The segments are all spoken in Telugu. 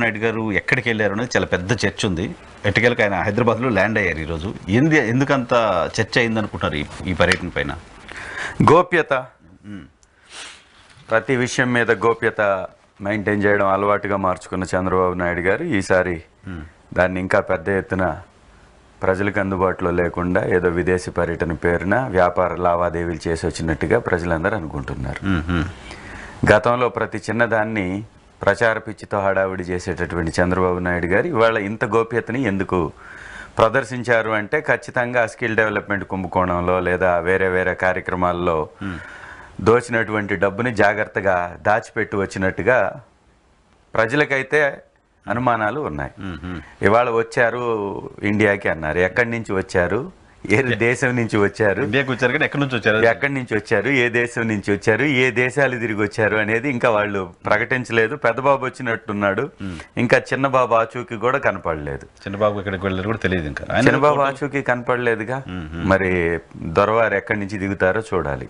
నాయుడు గారు ఎక్కడికి వెళ్ళారు అనేది చాలా పెద్ద చర్చ ఉంది. ఎట్టకేలకు ఆయన హైదరాబాద్లో ల్యాండ్ అయ్యారు ఈరోజు. ఎందుకంత చర్చ అయింది అనుకుంటున్నారు ఈ పర్యటన పైన? గోప్యత, ప్రతి విషయం మీద గోప్యత మెయింటైన్ చేయడం అలవాటుగా మార్చుకున్న చంద్రబాబు నాయుడు గారు ఈసారి దాన్ని ఇంకా పెద్ద ఎత్తున ప్రజలకు అందుబాటులో లేకుండా ఏదో విదేశీ పర్యటన పేరున వ్యాపార లావాదేవీలు చేసి వచ్చినట్టుగా ప్రజలందరూ అనుకుంటున్నారు. గతంలో ప్రతి చిన్నదాన్ని ప్రచార పిచ్చితో హడావిడి చేసేటటువంటి చంద్రబాబు నాయుడు గారు ఇవాళ ఇంత గోప్యతని ఎందుకు ప్రదర్శించారు అంటే ఖచ్చితంగా స్కిల్ డెవలప్మెంట్ కుంభకోణంలో లేదా వేరే వేరే కార్యక్రమాల్లో దోచినటువంటి డబ్బుని జాగ్రత్తగా దాచిపెట్టి వచ్చినట్టుగా ప్రజలకైతే అనుమానాలు ఉన్నాయి. ఇవాళ వచ్చారు ఇండియాకి అన్నారు. ఎక్కడి నుంచి వచ్చారు, ఏ దేశం నుంచి వచ్చారు, ఇండియాకి వచ్చారు కానీ ఎక్కడి నుంచి వచ్చారు, ఎక్కడి నుంచి వచ్చారు, ఏ దేశం నుంచి వచ్చారు, ఏ దేశాలు తిరిగి వచ్చారు అనేది ఇంకా వాళ్ళు ప్రకటించలేదు. పెద్దబాబు వచ్చినట్టున్నాడు, ఇంకా చిన్నబాబు ఆచూకీ కూడా కనపడలేదు. చిన్నబాబు ఎక్కడికి వెళ్ళారు కూడా తెలియదు. ఇంకా చిన్నబాబు ఆచూకీ కనపడలేదుగా. మరి దొరవారు ఎక్కడి నుంచి దిగుతారో చూడాలి.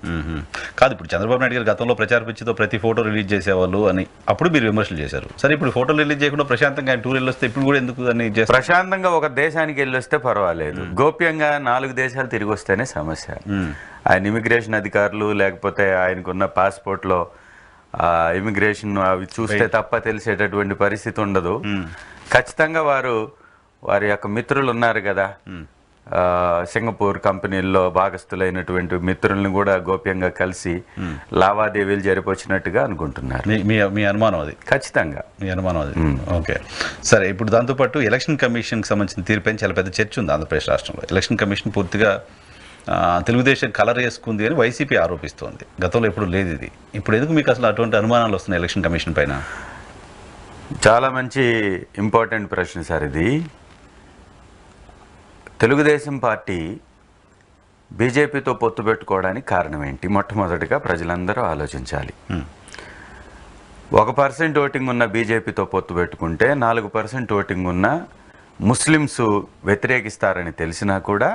కాదు, ఇప్పుడు చంద్రబాబు నాయుడు గారు గతంలో ప్రచార పిచ్చితో ప్రతి ఫోటో రిలీజ్ చేసేవాళ్ళు అని అప్పుడు మీరు విమర్శలు చేశారు. సరే, ఇప్పుడు ఫోటోలు రిలీజ్ చేయకుండా ప్రశాంతంగా ఆయన టూర్ వెళ్ళొస్తే ఇప్పుడు కూడా ఎందుకు అని ప్రశాంతంగా ఒక దేశానికి వెళ్ళొస్తే పర్వాలేదు, గోప్యంగా 4 దేశాలు తిరిగి వస్తేనే సమస్య. ఆయన ఇమిగ్రేషన్ అధికారులు లేకపోతే ఆయనకున్న పాస్పోర్ట్లో ఇమిగ్రేషన్ అవి చూస్తే తప్ప తెలిసేటటువంటి పరిస్థితి ఉండదు. ఖచ్చితంగా వారి యొక్క మిత్రులు ఉన్నారు కదా, సింగపూర్ కంపెనీల్లో భాగస్థులైనటువంటి మిత్రుల్ని కూడా గోప్యంగా కలిసి లావాదేవీలు జరిపొచ్చినట్టుగా అనుకుంటున్నారు. మీ అనుమానం అది? ఖచ్చితంగా మీ అనుమానం అది. ఓకే, సరే. ఇప్పుడు దాంతోపాటు ఎలక్షన్ కమిషన్కి సంబంధించిన తీర్పైన చాలా పెద్ద చర్చ ఉంది ఆంధ్రప్రదేశ్ రాష్ట్రంలో. ఎలక్షన్ కమిషన్ పూర్తిగా తెలుగుదేశం కలర్ వేసుకుంది అని వైసీపీ ఆరోపిస్తోంది. గతంలో ఎప్పుడు లేదు ఇది. ఇప్పుడు ఎందుకు మీకు అసలు అటువంటి అనుమానాలు వస్తున్నాయి ఎలక్షన్ కమిషన్ పైన? చాలా మంచి ఇంపార్టెంట్ ప్రశ్న సార్ ఇది. తెలుగుదేశం పార్టీ బీజేపీతో పొత్తు పెట్టుకోవడానికి కారణం ఏంటి? మొట్టమొదటిగా ప్రజలందరూ ఆలోచించాలి. 1% ఓటింగ్ ఉన్న బీజేపీతో పొత్తు పెట్టుకుంటే 4% ఓటింగ్ ఉన్న ముస్లిమ్స్ వ్యతిరేకిస్తారని తెలిసినా కూడా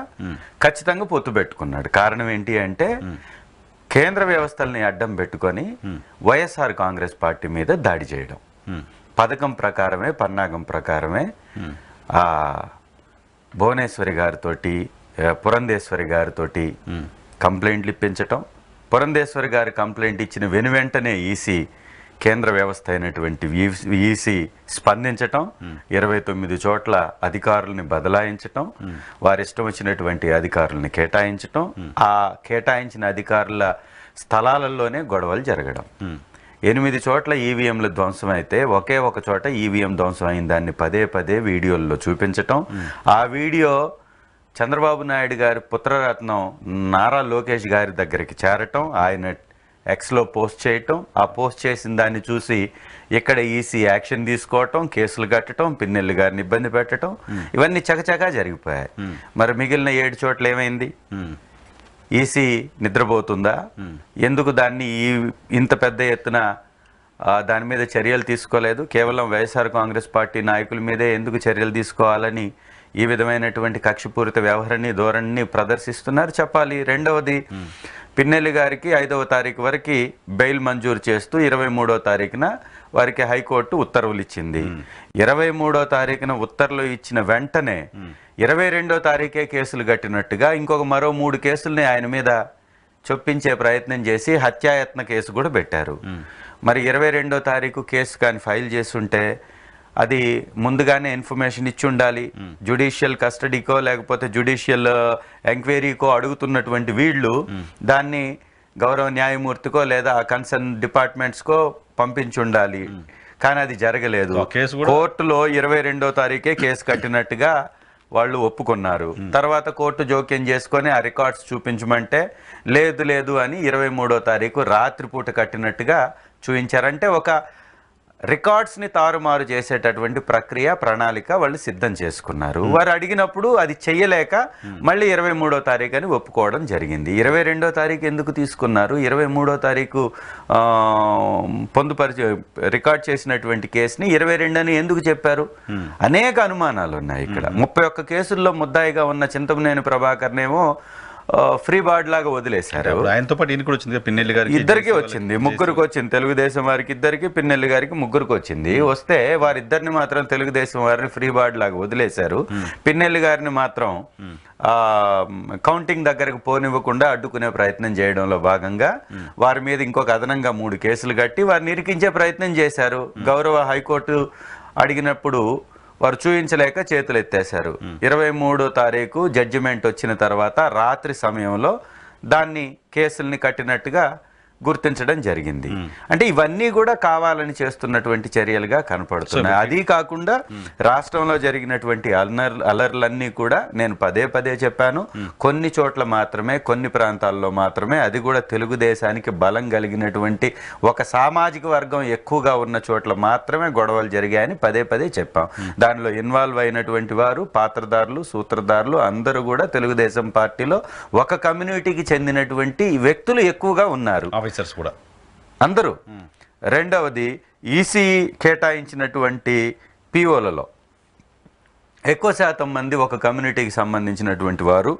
ఖచ్చితంగా పొత్తు పెట్టుకున్నాడు. కారణం ఏంటి అంటే కేంద్ర వ్యవస్థల్ని అడ్డం పెట్టుకొని వైఎస్ఆర్ కాంగ్రెస్ పార్టీ మీద దాడి చేయడం. పథకం ప్రకారమే, పన్నాగం ప్రకారమే భువనేశ్వరి గారితో, పురంధేశ్వరి గారితో కంప్లైంట్లు ఇప్పించటం. పురంధేశ్వరి గారి కంప్లైంట్ ఇచ్చిన వెనువెంటనే ఈసీ, కేంద్ర వ్యవస్థ అయినటువంటి ఈసీ స్పందించటం, 29 చోట్ల అధికారుల్ని బదలాయించటం, వారి ఇష్టం వచ్చినటువంటి అధికారుల్ని కేటాయించటం, ఆ కేటాయించిన అధికారుల స్థలాలలోనే గొడవలు జరగడం. 8 చోట్ల ఈవీఎంలు ధ్వంసం అయితే ఒకే ఒక చోట ఈవీఎం ధ్వంసం అయిన దాన్ని పదే పదే వీడియోల్లో చూపించటం. ఆ వీడియో చంద్రబాబు నాయుడు గారి పుత్రరత్నం నారా లోకేష్ గారి దగ్గరికి చేరటం, ఆయన ఎక్స్లో పోస్ట్ చేయటం, ఆ పోస్ట్ చేసిన దాన్ని చూసి ఇక్కడ ఈసీ యాక్షన్ తీసుకోవటం, కేసులు కట్టడం, పిన్నెల్లి గారిని ఇబ్బంది పెట్టడం, ఇవన్నీ చకచకా జరిగిపోయాయి. మరి మిగిలిన 7 చోట్ల ఏమైంది? ఈసీ నిద్రపోతుందా? ఎందుకు దాన్ని ఇంత పెద్ద ఎత్తున దాని మీద చర్యలు తీసుకోలేదు? కేవలం వైఎస్ఆర్ కాంగ్రెస్ పార్టీ నాయకుల మీదే ఎందుకు చర్యలు తీసుకోవాలని ఈ విధమైనటువంటి కక్షపూరిత వ్యవహారాన్ని, ధోరణిని ప్రదర్శిస్తున్నారు చెప్పాలి. రెండవది, పిన్నెల్లి గారికి 5వ తారీఖు వరకు బెయిల్ మంజూరు చేస్తూ 23వ తారీఖున వారికి హైకోర్టు ఉత్తర్వులు ఇచ్చింది. 23వ తారీఖున ఉత్తర్వులు ఇచ్చిన వెంటనే 22వ తారీఖే కేసులు కట్టినట్టుగా మరో 3 కేసుల్ని ఆయన మీద చొప్పించే ప్రయత్నం చేసి హత్యాయత్న కేసు కూడా పెట్టారు. మరి 22వ తారీఖు కేసు కానీ ఫైల్ చేస్తుంటే అది ముందుగానే ఇన్ఫర్మేషన్ ఇచ్చి ఉండాలి. జ్యుడిషియల్ కస్టడీకో లేకపోతే జ్యుడిషియల్ ఎంక్వైరీకో అడుగుతున్నటువంటి వీళ్ళు దాన్ని గౌరవ న్యాయమూర్తికో లేదా కన్సర్న్ డిపార్ట్మెంట్స్కో పంపించి ఉండాలి. కానీ అది జరగలేదు. కోర్టులో 22వ తారీఖే కేసు కట్టినట్టుగా వాళ్ళు ఒప్పుకున్నారు. తర్వాత కోర్టు జోక్యం చేసుకొని ఆ రికార్డ్స్ చూపించమంటే లేదు అని 23వ తారీఖు రాత్రిపూట కట్టినట్టుగా చూపించారంటే ఒక రికార్డ్స్ని తారుమారు చేసేటటువంటి ప్రక్రియ, ప్రణాళిక వాళ్ళు సిద్ధం చేసుకున్నారు. వారు అడిగినప్పుడు అది చెయ్యలేక మళ్ళీ 23వ తారీఖు అని ఒప్పుకోవడం జరిగింది. 22వ తారీఖు ఎందుకు తీసుకున్నారు? 23వ తారీఖు రికార్డ్ చేసినటువంటి కేసుని 22 అని ఎందుకు చెప్పారు? అనేక అనుమానాలు ఉన్నాయి ఇక్కడ. 31 కేసుల్లో ముద్దాయిగా ఉన్న చింతమనేని ప్రభాకర్నేమో ఫ్రీ బార్డ్ లాగా వదిలేశారు. ఇప్పుడు ఆయనతో పాటు ఈయన కూడా వచ్చింది కదా, పిన్నెల్లి గారికి ఇద్దరికి వచ్చింది, ముగ్గురికి వచ్చింది. తెలుగుదేశం వారికి ఇద్దరికి, పిన్నెల్లి గారికి ముగ్గురికి వచ్చింది. వస్తే వారిద్దరిని మాత్రం తెలుగుదేశం వారిని ఫ్రీ బార్డ్ లాగా వదిలేశారు. పిన్నెల్లి గారిని మాత్రం కౌంటింగ్ దగ్గరకు పోనివ్వకుండా అడ్డుకునే ప్రయత్నం చేయడంలో భాగంగా వారి మీద ఇంకొక అదనంగా 3 కేసులు కట్టి వారిని ఇరికించే ప్రయత్నం చేశారు. గౌరవ హైకోర్టు అడిగినప్పుడు వారు చూయించలేక చేతులు ఎత్తేశారు. 23వ తారీఖు జడ్జిమెంట్ వచ్చిన తర్వాత రాత్రి సమయంలో దాన్ని కేసుల్ని కట్టినట్టుగా గుర్తించడం జరిగింది. అంటే ఇవన్నీ కూడా కావాలని చేస్తున్నటువంటి చర్యలుగా కనపడుతున్నాయి. అది కాకుండా రాష్ట్రంలో జరిగినటువంటి అలర్లన్నీ కూడా నేను పదే పదే చెప్పాను, కొన్ని చోట్ల మాత్రమే, కొన్ని ప్రాంతాల్లో మాత్రమే, అది కూడా తెలుగుదేశానికి బలం కలిగినటువంటి ఒక సామాజిక వర్గం ఎక్కువగా ఉన్న చోట్ల మాత్రమే గొడవలు జరిగాయని పదే పదే చెప్పాం. దానిలో ఇన్వాల్వ్ అయినటువంటి వారు, పాత్రదారులు, సూత్రధారులు అందరూ కూడా తెలుగుదేశం పార్టీలో ఒక కమ్యూనిటీకి చెందినటువంటి వ్యక్తులు ఎక్కువగా ఉన్నారు, కూడా అందరూ. రెండవది, ఈసీ కేటాయించినటువంటి పిఓలలో ఎక్కువ శాతం మంది ఒక కమ్యూనిటీకి సంబంధించినటువంటి వారు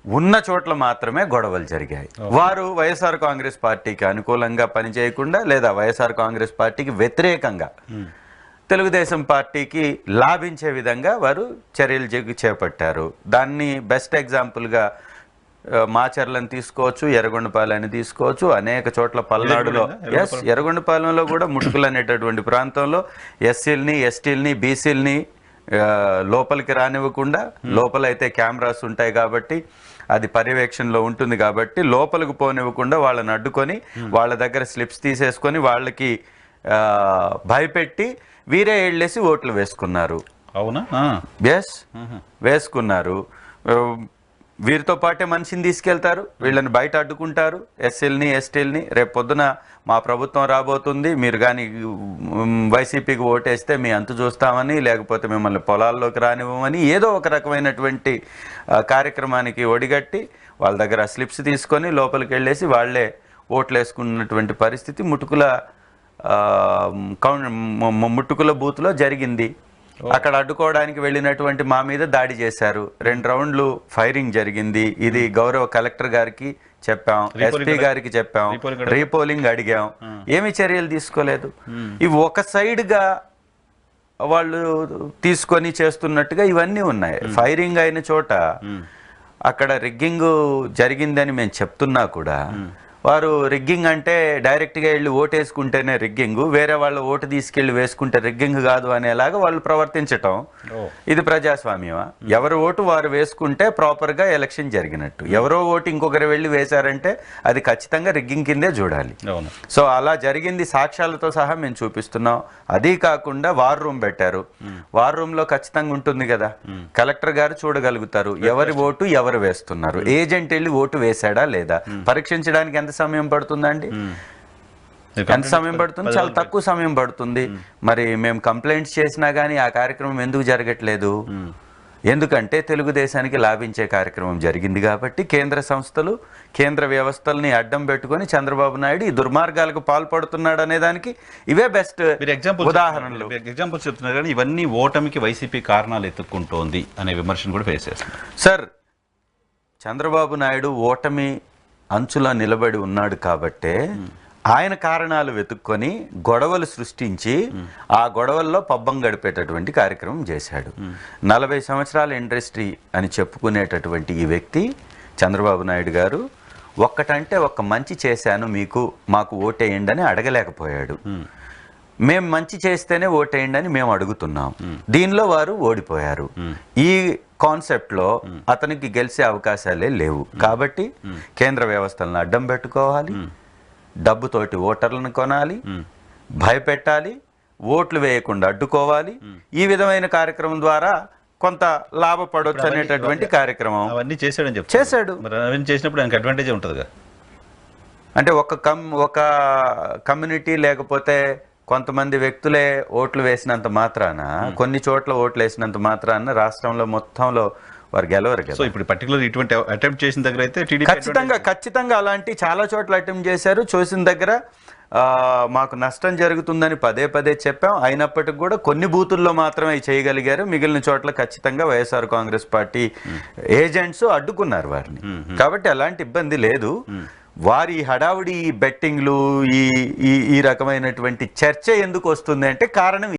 ఉన్న చోట్ల మాత్రమే గొడవలు జరిగాయి. వారు వైఎస్ఆర్ కాంగ్రెస్ పార్టీకి అనుకూలంగా పనిచేయకుండా లేదా వైఎస్ఆర్ కాంగ్రెస్ పార్టీకి వ్యతిరేకంగా తెలుగుదేశం పార్టీకి లాభించే విధంగా వారు చర్యలు చేపట్టారు. దాన్ని బెస్ట్ ఎగ్జాంపుల్గా మాచర్లను తీసుకోవచ్చు, ఎర్రగొండపాలెని తీసుకోవచ్చు, అనేక చోట్ల పల్నాడులో ఎర్రగొండపాలెంలో కూడా ముటుకులు అనేటటువంటి ప్రాంతంలో ఎస్సీలని, ఎస్టీలని, బీసీలని లోపలికి రానివ్వకుండా, లోపలైతే కెమెరాస్ ఉంటాయి కాబట్టి అది పర్యవేక్షణలో ఉంటుంది కాబట్టి లోపలికి పోనివ్వకుండా వాళ్ళని అడ్డుకొని వాళ్ళ దగ్గర స్లిప్స్ తీసేసుకొని వాళ్ళకి భయపెట్టి వీరే వెళ్ళేసి ఓట్లు వేసుకున్నారు. అవునా? ఎస్, వేసుకున్నారు. వీరితో పాటే మనిషిని తీసుకెళ్తారు, వీళ్ళని బయట అడ్డుకుంటారు, ఎస్సీలని, ఎస్టీలని. రేపు పొద్దున మా ప్రభుత్వం రాబోతుంది, మీరు కానీ వైసీపీకి ఓటేస్తే మీ అంతు చూస్తామని, లేకపోతే మిమ్మల్ని పొలాల్లోకి రానివ్వమని ఏదో ఒక రకమైనటువంటి కార్యక్రమానికి ఒడిగట్టి వాళ్ళ దగ్గర స్లిప్స్ తీసుకొని లోపలికి వెళ్ళేసి వాళ్లే ఓట్లు వేసుకున్నటువంటి పరిస్థితి ముట్టుకుల బూత్లో జరిగింది. అక్కడ అడ్డుకోవడానికి వెళ్ళినటువంటి మా మీద దాడి చేశారు. 2 రౌండ్లు ఫైరింగ్ జరిగింది. ఇది గౌరవ కలెక్టర్ గారికి చెప్పాం, ఎస్పీ గారికి చెప్పాం, రీపోలింగ్ అడిగాం, ఏమి చర్యలు తీసుకోలేదు. ఇవి ఒక సైడ్ గా వాళ్ళు తీసుకొని చేస్తున్నట్టుగా ఇవన్నీ ఉన్నాయి. ఫైరింగ్ అయిన చోట అక్కడ రిగ్గింగ్ జరిగిందని మేము చెప్తున్నా కూడా వారు రిగ్గింగ్ అంటే డైరెక్ట్గా వెళ్ళి ఓటు వేసుకుంటేనే రిగ్గింగ్, వేరే వాళ్ళ ఓటు తీసుకెళ్లి వేసుకుంటే రిగ్గింగ్ కాదు అనేలాగా వాళ్ళు ప్రవర్తించటం. ఇది ప్రజాస్వామ్యమా? ఎవరి ఓటు వారు వేసుకుంటే ప్రాపర్గా ఎలక్షన్ జరిగినట్టు. ఎవరో ఓటు ఇంకొకరు వెళ్ళి వేశారంటే అది ఖచ్చితంగా రిగ్గింగ్ కిందే చూడాలి. సో అలా జరిగింది, సాక్ష్యాలతో సహా మేము చూపిస్తున్నాం. అదీ కాకుండా వార్ రూమ్ పెట్టారు. వార్ రూమ్ లో ఖచ్చితంగా ఉంటుంది కదా, కలెక్టర్ గారు చూడగలుగుతారు ఎవరి ఓటు ఎవరు వేస్తున్నారు. ఏజెంట్ వెళ్ళి ఓటు వేశాడా లేదా పరీక్షించడానికి ఎంత సమయం పడుతుందండి? ఎంత సమయం పడుతుంది? చాలా తక్కువ సమయం పడుతుంది. మరి మేము కంప్లైంట్స్ చేసినా కానీ ఆ కార్యక్రమం ఎందుకు జరగట్లేదు? ఎందుకంటే తెలుగుదేశానికి లాభించే కార్యక్రమం జరిగింది కాబట్టి కేంద్ర సంస్థలు, కేంద్ర వ్యవస్థల్ని అడ్డం పెట్టుకొని చంద్రబాబు నాయుడు ఈ దుర్మార్గాలకు పాల్పడుతున్నాడు అనే దానికి ఇవే బెస్ట్ ఉదాహరణలు. ఎగ్జాంపుల్స్ చెప్తున్నారు కానీ ఇవన్నీ ఓటమికి వైసీపీ కారణాలు ఎత్తుక్కుంటోంది అనే విమర్శను కూడా ఫేస్ చేస్తున్నారు. సార్, చంద్రబాబు నాయుడు ఓటమి అంచులా నిలబడి ఉన్నాడు కాబట్టే ఆయన కారణాలు వెతుక్కొని గొడవలు సృష్టించి ఆ గొడవల్లో పబ్బం గడిపేటటువంటి కార్యక్రమం చేశాడు. 40 సంవత్సరాల ఇండస్ట్రీ అని చెప్పుకునేటటువంటి ఈ వ్యక్తి చంద్రబాబు నాయుడు గారు ఒక్కటంటే ఒక్క మంచి చేశాను మాకు ఓటేయండి అని అడగలేకపోయాడు. మేము మంచి చేస్తేనే ఓటేయండి అని మేము అడుగుతున్నాం. దీనిలో వారు ఓడిపోయారు. ఈ కాన్సెప్ట్లో అతనికి గెలిచే అవకాశాలే లేవు. కాబట్టి కేంద్ర వ్యవస్థలను అడ్డం పెట్టుకోవాలి, డబ్బుతోటి ఓటర్లను కొనాలి, భయపెట్టాలి, ఓట్లు వేయకుండా అడ్డుకోవాలి. ఈ విధమైన కార్యక్రమం ద్వారా కొంత లాభపడవచ్చు అనేటటువంటి కార్యక్రమం అవన్నీ చేశాడని చెప్పి చేశాడు. అవన్నీ చేసినప్పుడు ఆయనకు అడ్వాంటేజ్ ఉంటుందిగా. అంటే ఒక కమ్యూనిటీ లేకపోతే కొంతమంది వ్యక్తులే ఓట్లు వేసినంత మాత్రాన, కొన్ని చోట్ల ఓట్లు వేసినంత మాత్రాన రాష్ట్రంలో మొత్తంలో వారు గెలవరు కదా. సో ఇప్పుడు పర్టికులర్ ఇటువంటి అటెంప్ట్ చేసిన దగ్గర అయితే ఖచ్చితంగా అలాంటి చాలా చోట్ల అటెంప్ట్ చేశారు. చూసిన దగ్గర మాకు నష్టం జరుగుతుందని పదే పదే చెప్పాం. అయినప్పటికీ కూడా కొన్ని బూతుల్లో మాత్రమే చేయగలిగారు. మిగిలిన చోట్ల ఖచ్చితంగా వైఎస్ఆర్ కాంగ్రెస్ పార్టీ ఏజెంట్స్ అడ్డుకున్నారు వారిని. కాబట్టి అలాంటి ఇబ్బంది లేదు. వారి హడావుడి బెట్టింగ్లు ఈ రకమైనటువంటి చర్చ ఎందుకు వస్తుంది అంటే కారణం